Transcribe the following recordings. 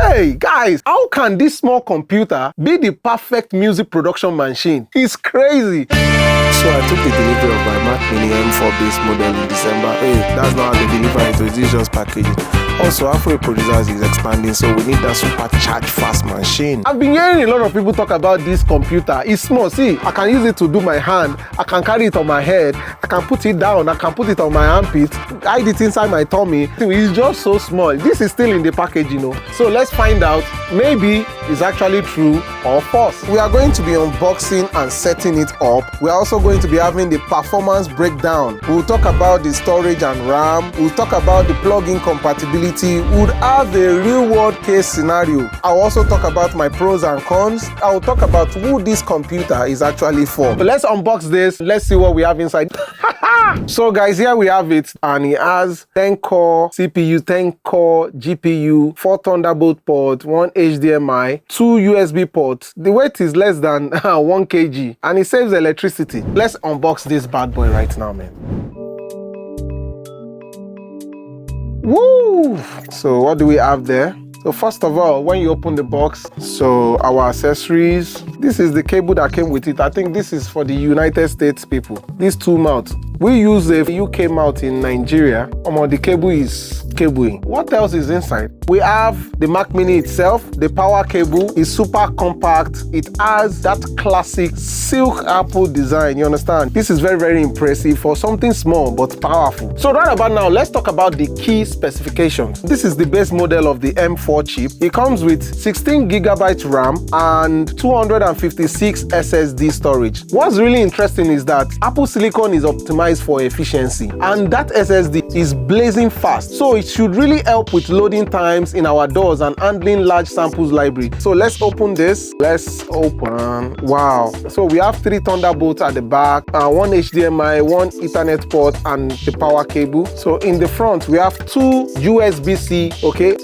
Hey guys, how can this small computer be the perfect music production machine? It's crazy. So I took the delivery of my Mac Mini M4 base model in December. Hey, that's not how they deliver it, it's just packaging. Also, Afrobeat producers is expanding, so we need that supercharged fast machine. I've been hearing a lot of people talk about this computer. It's small, see, I can use it to do my hand, I can carry it on my head, I can put it down, I can put it on my armpit, hide it inside my tummy. It's just so small. This is still in the package, you know. So let's find out, maybe it's actually true or false. We are going to be unboxing and setting it up. We are also going to be having the performance breakdown. We'll talk about the storage and RAM. We'll talk about the plug-in compatibility. We'll have a real-world case scenario. I'll also talk about my pros and cons. I'll talk about who this computer is actually for. So let's unbox this. Let's see what we have inside. So guys, here we have it, and it has 10-core CPU, 10-core GPU, 4 Thunderbolt ports, 1 HDMI, 2 USB ports. The weight is less than 1 kg, and it saves electricity. Let's unbox this bad boy right now, man. Woo! So what do we have there? So first of all, when you open the box, so our accessories, this is the cable that came with it. I think this is for the United States people. These two mounts. We use a UK mount in Nigeria. The cable is cabling. What else is inside? We have the Mac Mini itself. The power cable is super compact. It has that classic silk apple design, you understand? This is very, very impressive for something small but powerful. So right about now, let's talk about the key specifications. This is the base model of the M4 chip. It comes with 16 GB RAM and 256 SSD storage. What's really interesting is that Apple Silicon is optimized for efficiency, and that SSD is blazing fast, so it should really help with loading times in our DAWs and handling large samples library. So let's open this. Let's open. Wow. So we have 3 Thunderbolts at the back, 1 HDMI, 1 Ethernet port, and the power cable. So in the front we have 2 USB-C. Okay.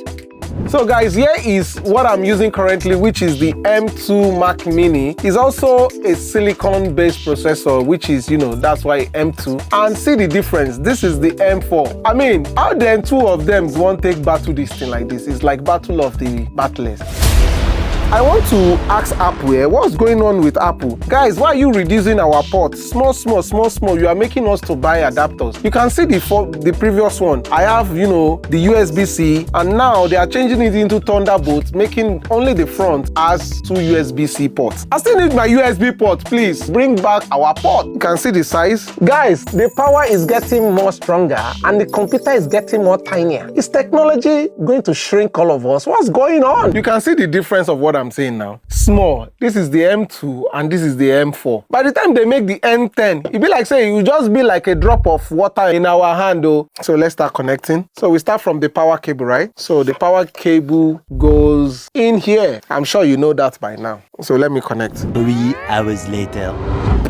So guys, here is what I'm using currently, which is the M2 Mac Mini. It's also a silicon-based processor, which is, you know, that's why M2. And see the difference. This is the M4. I mean, how then two of them won't take battle this thing like this? It's like battle of the battleless. I want to ask Apple here, what's going on with Apple? Guys, why are you reducing our ports? Small. You are making us to buy adapters. You can see the previous one. I have, you know, the USB-C, and now they are changing it into Thunderbolt, making only the front as 2 USB-C ports. I still need my USB port, please. Bring back our port. You can see the size. Guys, the power is getting more stronger and the computer is getting more tinier. Is technology going to shrink all of us? What's going on? You can see the difference of what I'm saying now. Small. This is the M2 and this is the M4. By the time they make the M10, it be like saying it will just be like a drop of water in our hand though. So let's start connecting. So we start from the power cable, right? So the power cable goes in here. I'm sure you know that by now. So let me connect. 3 hours later.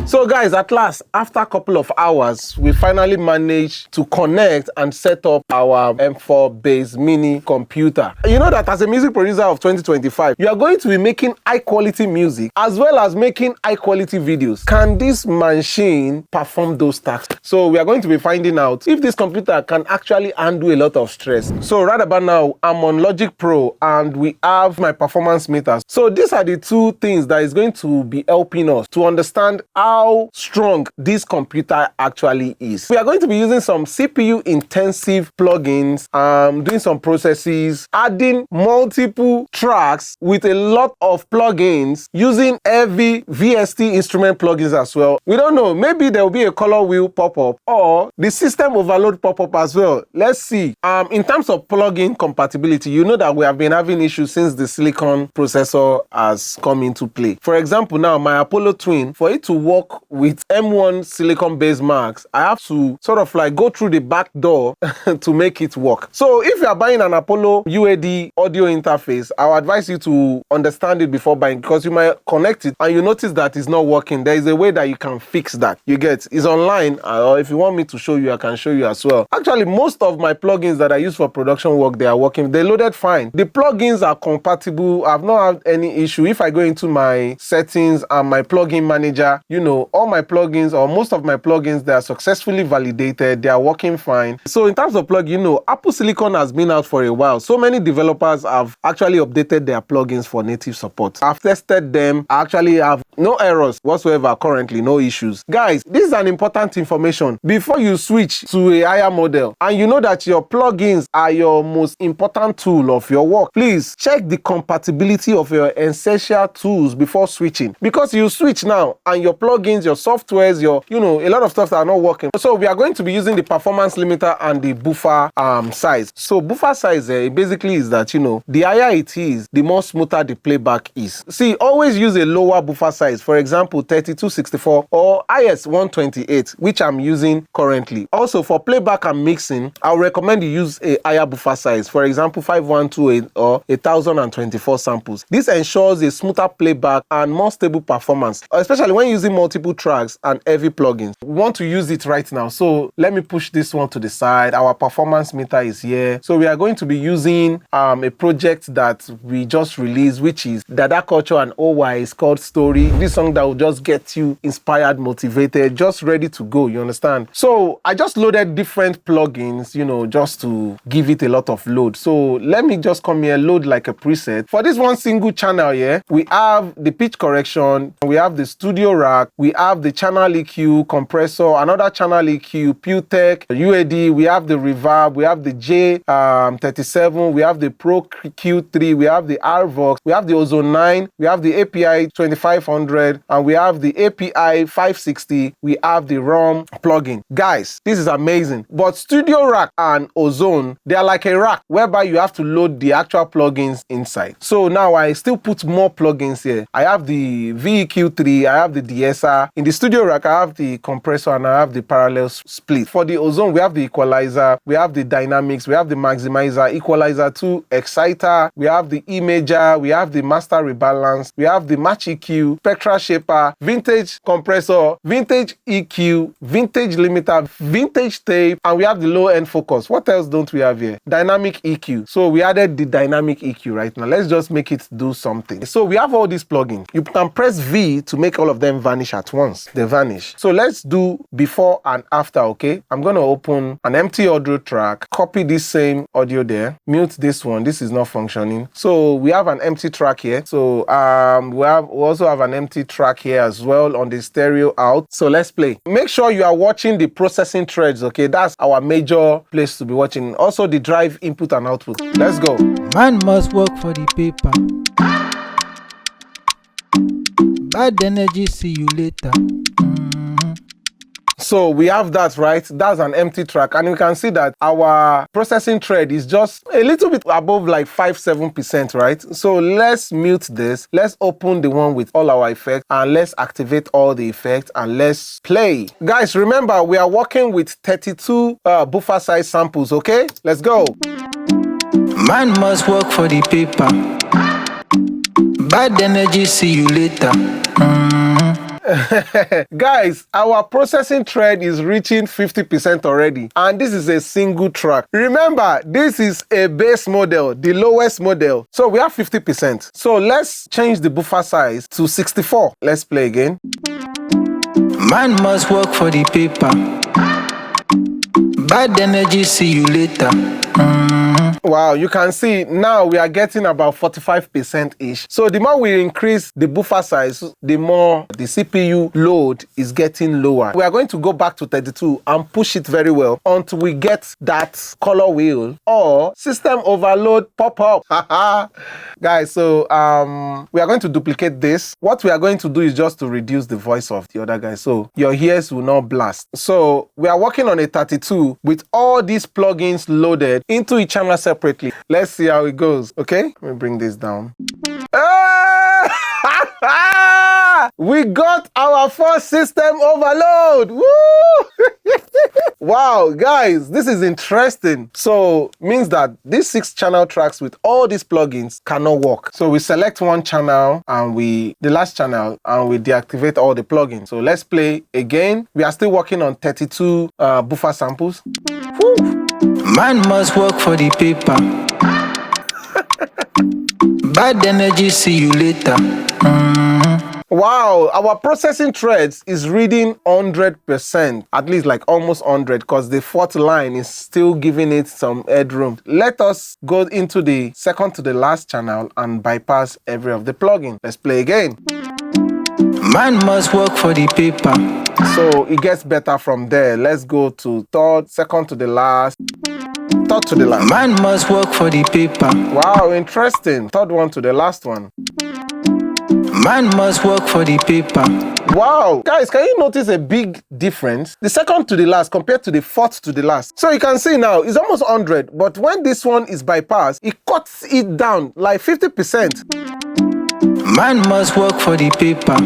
So guys, at last, after a couple of hours, we finally managed to connect and set up our M4 base mini computer. You know that as a music producer of 2025, you are going to be making high quality music as well as making high quality videos. Can this machine perform those tasks? So we are going to be finding out if this computer can actually handle a lot of stress. So right about now, I'm on Logic Pro and we have my performance meters. So these are the two things that is going to be helping us to understand how strong this computer actually is. We are going to be using some CPU intensive plugins, doing some processes, adding multiple tracks with a lot of plugins, using heavy VST instrument plugins as well. We don't know, maybe there will be a color wheel pop-up or the system overload pop-up as well. Let's see. In terms of plugin compatibility, you know that we have been having issues since the silicon processor has come into play. For example, now my Apollo Twin, for it to work with M1 silicon based Macs, I have to sort of like go through the back door to make it work. So if you are buying an Apollo UAD audio interface, I would advise you to understand it before buying, because you might connect it and you notice that it's not working. There is a way that you can fix that. You get it's online, or if you want me to show you, I can show you as well. Actually, most of my plugins that I use for production work, they are working. They loaded fine. The plugins are compatible. I've not had any issue. If I go into my settings and my plugin manager, you know, all my plugins or most of my plugins, they are successfully validated. They are working fine. So in terms of plugin, Apple Silicon has been out for a while. So many developers have actually updated their plugins for native support. I've tested them. I actually have no errors whatsoever currently, no issues. Guys, this is an important information. Before you switch to a higher model and you know that your plugins are your most important tool of your work, please check the compatibility of your essential tools before switching. Because you switch now and your plugins, your softwares, a lot of stuff that are not working. So we are going to be using the performance limiter and the buffer size. So buffer size basically is that, the higher it is, the more smoother the playback is. See, always use a lower buffer size. For example, 3264 or IS128, which I'm using currently. Also, for playback and mixing, I would recommend you use a higher buffer size. For example, 5128 or 1024 samples. This ensures a smoother playback and more stable performance, especially when using multiple tracks and heavy plugins. We want to use it right now. So let me push this one to the side. Our performance meter is here. So we are going to be using a project that we just released, which is Dada Culture and OY. It's called Story. This song that will just get you inspired, motivated, just ready to go, you understand? So I just loaded different plugins, just to give it a lot of load. So let me just come here, load like a preset. For this one single channel here, we have the pitch correction, we have the studio rack, we have the channel EQ, compressor, another channel EQ, PureTech, UAD, we have the reverb, we have the J37, we have the Pro Q3, we have the RVox, we have the Ozone 9, we have the API 2500, and we have the API 560, we have the ROM plugin. Guys, this is amazing. But Studio Rack and Ozone, they are like a rack whereby you have to load the actual plugins inside. So now I still put more plugins here. I have the VEQ3, I have the DSR. In the Studio Rack, I have the compressor and I have the parallel split. For the Ozone, we have the equalizer, we have the dynamics, we have the maximizer, equalizer 2, exciter, we have the imager, we have the master rebalance, we have the match EQ, spectral shaper, vintage compressor, vintage EQ, vintage limiter, vintage tape, and we have the low end focus. What else don't we have here? Dynamic EQ. So we added the dynamic EQ right now. Let's just make it do something. So we have all these plugins. You can press V to make all of them vanish at once. They vanish. So let's do before and after, okay? I'm going to open an empty audio track, copy this same audio there, mute this one. This is not functioning. So we have an empty track here. So we also have an empty track here as well on the stereo out. So let's play. Make sure you are watching the processing threads, okay? That's our major place to be watching. Also the drive input and output. Let's go. Man must work for the paper. Bad energy, see you later. So we have that, right? That's an empty track. And you can see that our processing thread is just a little bit above like 5-7%, right? So let's mute this. Let's open the one with all our effects and let's activate all the effects and let's play. Guys, remember, we are working with 32 buffer size samples, okay? Let's go. Man must work for the paper. Bad energy, see you later. Guys, our processing thread is reaching 50% already, and this is a single track. Remember, this is a base model, the lowest model. So we have 50%. So let's change the buffer size to 64. Let's play again. Man must work for the paper. Bad energy, see you later. Wow, you can see now we are getting about 45%-ish. So the more we increase the buffer size, the more the CPU load is getting lower. We are going to go back to 32 and push it very well until we get that color wheel or system overload pop up. Guys, so we are going to duplicate this. What we are going to do is just to reduce the voice of the other guy so your ears will not blast. So we are working on a 32 with all these plugins loaded into each channel separately. Let's see how it goes. Okay, let me bring this down. We got our first system overload. Woo! Wow, guys, this is interesting. So means that these 6 channel tracks with all these plugins cannot work. So we select one channel and the last channel and we deactivate all the plugins. So let's play again. We are still working on 32 buffer samples. Woo! Man must work for the paper. Bad energy, see you later. Wow, our processing threads is reading 100%, at least like almost 100, because the fourth line is still giving it some headroom. Let us go into the second to the last channel and bypass every of the plugin. Let's play again. Man must work for the paper. So it gets better from there. Let's go to third, second to the last, third to the last. Man must work for the paper. Wow, interesting. Third one to the last one. Man must work for the paper. Wow, guys, can you notice a big difference? The second to the last compared to the fourth to the last. So you can see now, it's almost 100, but when this one is bypassed, it cuts it down like 50%. Man must work for the paper.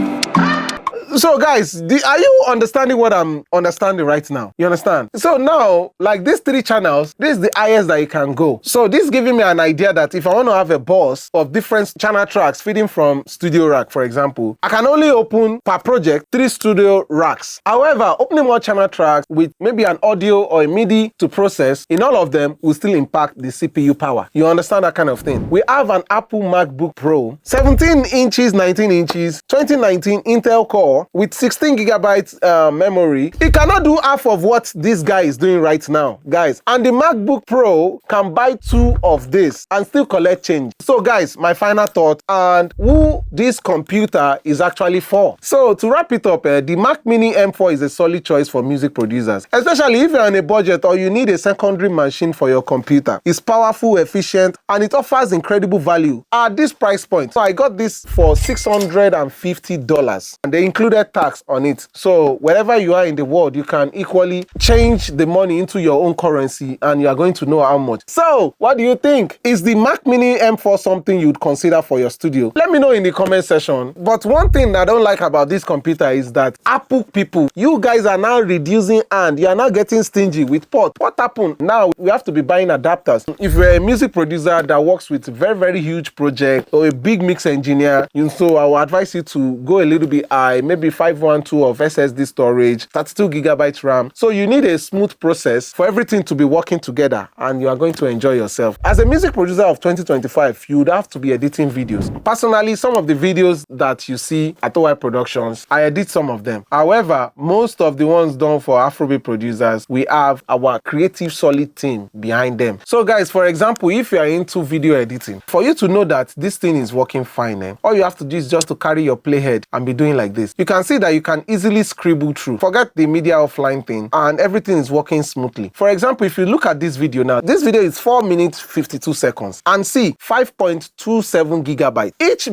So guys, are you understanding what I'm understanding right now? You understand? So now, like these three channels, this is the highest that you can go. So this is giving me an idea that if I want to have a bus of different channel tracks feeding from studio rack, for example, I can only open per project 3 studio racks. However, opening more channel tracks with maybe an audio or a MIDI to process, in all of them will still impact the CPU power. You understand that kind of thing? We have an Apple MacBook Pro, 17 inches, 19 inches, 2019 Intel Core, with 16 gigabytes memory. It cannot do half of what this guy is doing right now, guys. And the MacBook Pro can buy 2 of this and still collect change. So guys, my final thought and who this computer is actually for. So to wrap it up, the Mac Mini M4 is a solid choice for music producers, especially if you're on a budget or you need a secondary machine for your computer. It's powerful, efficient, and it offers incredible value at this price point. So I got this for $650 and they included tax on it. So wherever you are in the world, you can equally change the money into your own currency and you are going to know how much. So what do you think? Is the Mac Mini M4 something you'd consider for your studio? Let me know in the comment section. But one thing that I don't like about this computer is that Apple people, you guys are now reducing and you are now getting stingy with port. What happened? Now we have to be buying adapters. If you're a music producer that works with very huge project or a big mix engineer, so I will advise you to go a little bit high, maybe 512 of SSD storage, 32 gigabytes RAM. So you need a smooth process for everything to be working together and you are going to enjoy yourself. As a music producer of 2025, you would have to be editing videos. Personally, some of the videos that you see at OI Productions, I edit some of them. However, most of the ones done for Afrobeat producers, we have our creative solid team behind them. So guys, for example, if you are into video editing, for you to know that this thing is working fine, all you have to do is just to carry your playhead and be doing like this. You can see that you can easily scribble through. Forget the media offline thing and everything is working smoothly. For example, if you look at this video now, this video is 4 minutes 52 seconds and see 5.27 gigabytes. Each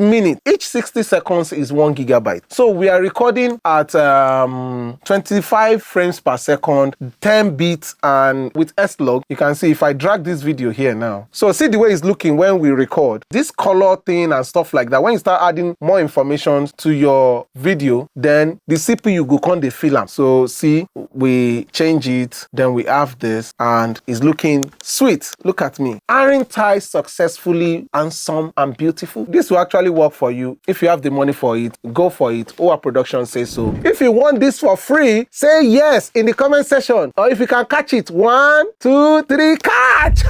60 seconds is 1 gigabyte. So we are recording at 25 frames per second, 10 bits, and with S-Log, you can see if I drag this video here now. So see the way it's looking when we record. This color thing and stuff like that, when you start adding more information to your video, then the CPU go come dey feel am. So see, we change it, then we have this, and it's looking sweet. Look at me. Aren't I successfully handsome and beautiful? This will actually work for you. If you have the money for it, go for it. OA Production says so. If you want this for free, say yes in the comment section. Or if you can catch it, 1, 2, 3, catch!